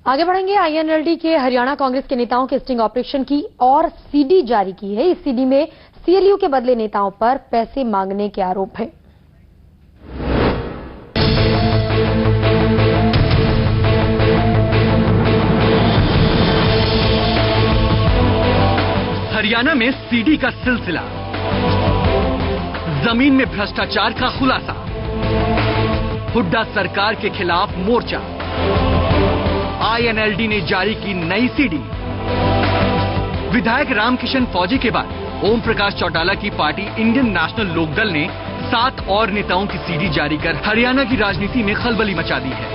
आगे बढ़ेंगे। आईएनएलडी के हरियाणा कांग्रेस के नेताओं के स्टिंग ऑपरेशन की और सीडी जारी की है। इस सीडी में सीएलयू के बदले नेताओं पर पैसे मांगने के आरोप है। हरियाणा में सीडी का सिलसिला, जमीन में भ्रष्टाचार का खुलासा, हुड्डा सरकार के खिलाफ मोर्चा, आईएनएलडी ने जारी की नई सीडी। विधायक रामकिशन फौजी के बाद ओम प्रकाश चौटाला की पार्टी इंडियन नेशनल लोकदल ने 7 और नेताओं की सीडी जारी कर हरियाणा की राजनीति में खलबली मचा दी है।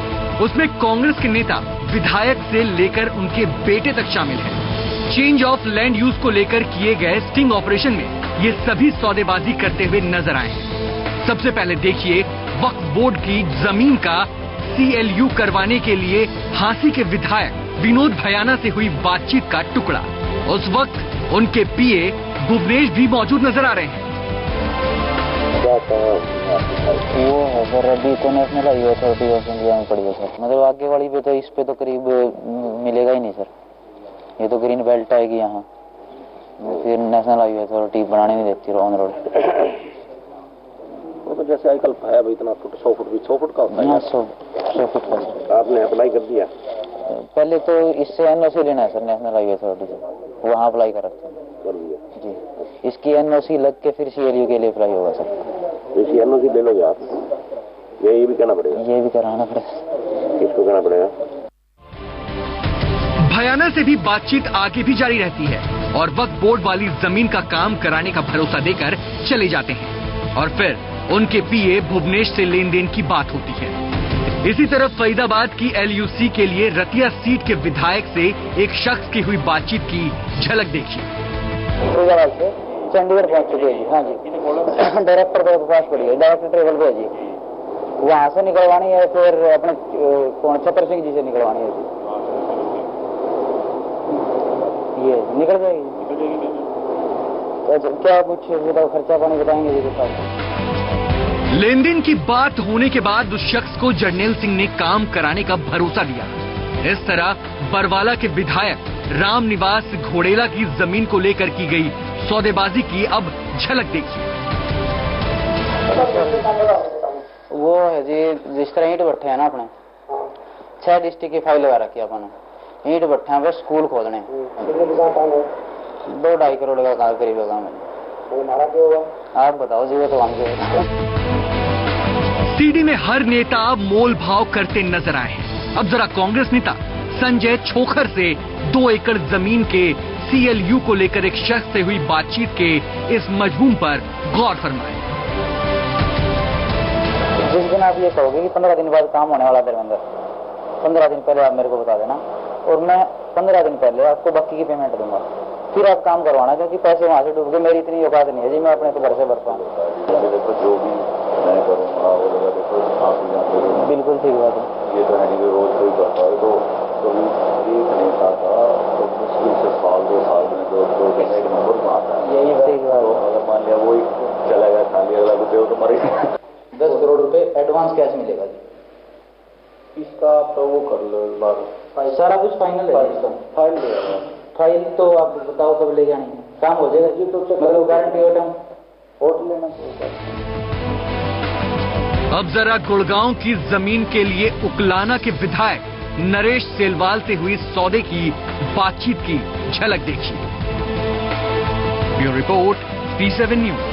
उसमें कांग्रेस के नेता, विधायक से लेकर उनके बेटे तक शामिल हैं। चेंज ऑफ लैंड यूज को लेकर किए गए स्टिंग ऑपरेशन में ये सभी सौदेबाजी करते हुए नजर आए हैं। सबसे पहले देखिए वक्फ बोर्ड की जमीन का सीएलयू करवाने के लिए हांसी के विधायक विनोद भयाना से हुई बातचीत का टुकड़ा। उस वक्त उनके पीए भुवनेश भी मौजूद नजर आ रहे हैं। वो है सर, अभी तो national highway authority of India में पड़ी है सर। मतलब आगे वाली पे तो इस पे तो करीब मिलेगा ही नहीं सर। ये तो ग्रीन बेल्ट आएगी यहाँ, फिर नेशनल हाईवे अथॉरिटी बनाने नहीं देती ऑन रोड। वो तो जैसे आजकल है भाई, इतना फुट 100 फुट भी 100 फुट का होता है। 100 फुट का आपने अप्लाई कर दिया? पहले तो इससे एनओसी लेना है सर, नेशनल हाईवे अथॉरिटी से, वहाँ अप्लाई कर रखते हैं। कर दिया जी। इसकी एनओसी लग के फिर सीएलयू के लिए अप्लाई होगा सर। इसकी एनओसी ले लोगे आप? ये भी करना पड़ेगा? ये भी कराना पड़ेगा। किसको करना पड़ेगा? भयाना से भी बातचीत आगे भी जारी रहती है और वक्फ बोर्ड वाली जमीन का काम कराने का भरोसा देकर चले जाते हैं और फिर उनके पीए भुवनेश से लेन देन की बात होती है। इसी तरफ फरीदाबाद की एलयूसी के लिए रतिया सीट के विधायक से एक शख्स की हुई बातचीत की झलक देखिए। फरीदाबाद से चंडीगढ़ पहुंच चुके हैं। हाँ जी, डायरेक्टर के पास पड़ी है, डायरेक्टर ट्रेवल पे जी। वहां से निकलवानी है, फिर अपने कौन छतर सिंह जी से निकलवानी है जी। ये निकल जाएगी। तो क्या कुछ बताओ, खर्चा पानी बताएंगे जी के साथ। लेन देन की बात होने के बाद उस शख्स को जर्नैल सिंह ने काम कराने का भरोसा दिया। इस तरह बरवाला के विधायक राम निवास घोड़ेला की जमीन को लेकर की गई सौदेबाजी की अब झलक देखिए। वो है जी, जिस तरह ईंट भट्ठे है ना, अपने 6 डिस्ट्रिक्ट की फाइल लगा रखी है अपने। ईंट भट्ठे हैं, बस स्कूल खोलने। 2-2.5 करोड़ का काम करीब होगा। आप बताओ जी, वो तो हमसे। सीडी में हर नेता मोल भाव करते नजर आए हैं। अब जरा कांग्रेस नेता संजय छोखर से 2 एकड़ जमीन के सीएलयू को लेकर एक शख्स से हुई बातचीत के इस मजमून पर गौर फरमाएं। जिस दिन आप ये कहोगे कि 15 दिन बाद काम होने वाला धर्मेंद्र, 15 दिन पहले आप मेरे को बता देना और मैं 15 दिन पहले आपको बाकी की पेमेंट दूंगा। फिर आप काम करवाना, क्योंकि पैसे वहां से डूब गए। मेरी इतनी औकात नहीं है जी, मैं अपने तो घर से भर पाऊँ। देखो जो भी मैं करूँगा वो लगा, देखो आप बिल्कुल ठीक बात है। ये तो है नहीं कि रोज कोई करता है। तो कभी एक नेता था तो मुश्किल से 1-2 साल में 2 दिन एक नंबर में आता है। यही ठीक बात है। अगर मान लिया वो चला गया, खाली अगला रुपये तो मरे। 10 करोड़ रुपए एडवांस कैश मिलेगा जी। इसका आप वो कर लो एक बार, सारा कुछ फाइनल है। फाइल तो आप बताओ कब ले जानी है, काम हो जाएगा जी। तो मतलब गारंटी वोट लेना चाहिए। अब जरा गुड़गांव की जमीन के लिए उकलाना के विधायक नरेश सेलवाल से हुई सौदे की बातचीत की झलक देखिए। Bureau report, P7 news.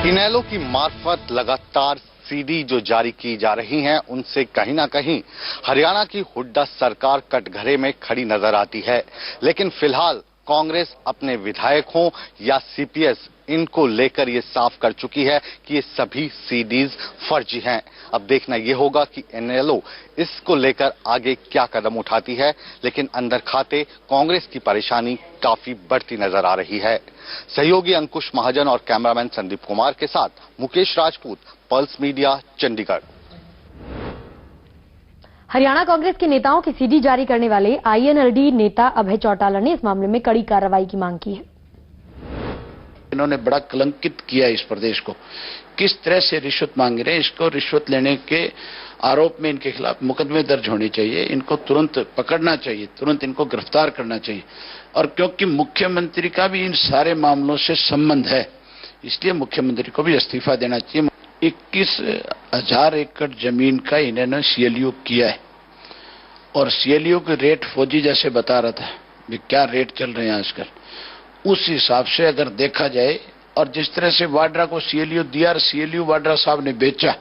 इनेलो की मार्फत लगातार सीडी जो जारी की जा रही हैं, उनसे कहीं ना कहीं हरियाणा की हुड्डा सरकार कटघरे में खड़ी नजर आती है। लेकिन फिलहाल कांग्रेस अपने विधायक हों या सीपीएस, इनको लेकर ये साफ कर चुकी है कि ये सभी सीडीज फर्जी हैं। अब देखना ये होगा कि इनेलो इसको लेकर आगे क्या कदम उठाती है। लेकिन अंदर खाते कांग्रेस की परेशानी काफी बढ़ती नजर आ रही है। सहयोगी अंकुश महाजन और कैमरामैन संदीप कुमार के साथ मुकेश राजपूत, पल्स मीडिया, चंडीगढ़। हरियाणा कांग्रेस के नेताओं की सीडी जारी करने वाले आईएनएलडी नेता अभय चौटाला ने इस मामले में कड़ी कार्रवाई की मांग की है। इन्होंने बड़ा कलंकित किया इस प्रदेश को किस तरह से रिश्वत मांग रहे हैं। इसको रिश्वत लेने के आरोप में इनके खिलाफ मुकदमे दर्ज होने चाहिए, इनको तुरंत पकड़ना चाहिए, तुरंत इनको गिरफ्तार करना चाहिए। और क्योंकि मुख्यमंत्री का भी इन सारे मामलों से संबंध है, इसलिए मुख्यमंत्री को भी इस्तीफा देना चाहिए। 21,000 एकड़ जमीन का इन्होंने सीएलयू किया है और सीएलयू के रेट फौजी जैसे बता रहा था भी क्या रेट चल रहे हैं आजकल, उस हिसाब से अगर देखा जाए और जिस तरह से वाड्रा को सीएलयू दिया और सीएलयू वाड्रा साहब ने बेचा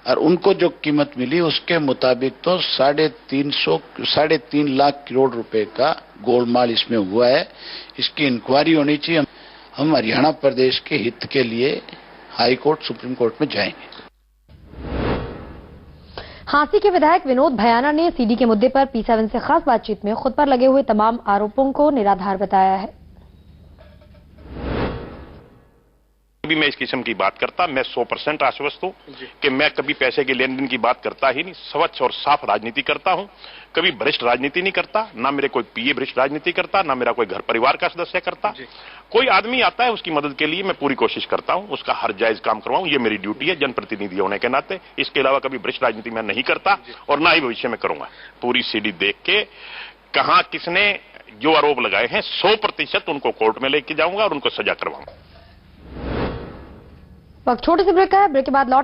और उनको जो कीमत मिली उसके मुताबिक तो 3.5 लाख करोड़ रुपए का गोलमाल इसमें हुआ है। इसकी इंक्वायरी होनी चाहिए। हम हरियाणा प्रदेश के हित के लिए हाई कोर्ट, सुप्रीम कोर्ट में जाएंगे। हांसी के विधायक विनोद भयाना ने सीडी के मुद्दे पर P7 से खास बातचीत में खुद पर लगे हुए तमाम आरोपों को निराधार बताया है। भी मैं इस किस्म की बात करता, मैं 100% आश्वस्त हूँ कि मैं कभी पैसे के लेन देन की बात करता ही नहीं। स्वच्छ और साफ राजनीति करता हूँ, कभी भ्रष्ट राजनीति नहीं करता, ना मेरे कोई पीए भ्रष्ट राजनीति करता, ना मेरा कोई घर परिवार का सदस्य करता। कोई आदमी आता है उसकी मदद के लिए मैं पूरी कोशिश करता हूँ, उसका हर जायज काम करवाऊं, ये मेरी ड्यूटी है जनप्रतिनिधि होने के नाते। इसके अलावा कभी भ्रष्ट राजनीति मैं नहीं करता और ना ही भविष्य में करूंगा। पूरी सीडी देख के कहां किसने जो आरोप लगाए हैं 100% उनको कोर्ट में लेके जाऊंगा और उनको सजा करवाऊंगा। वक्त छोटे से ब्रेक है, ब्रेक के बाद लौट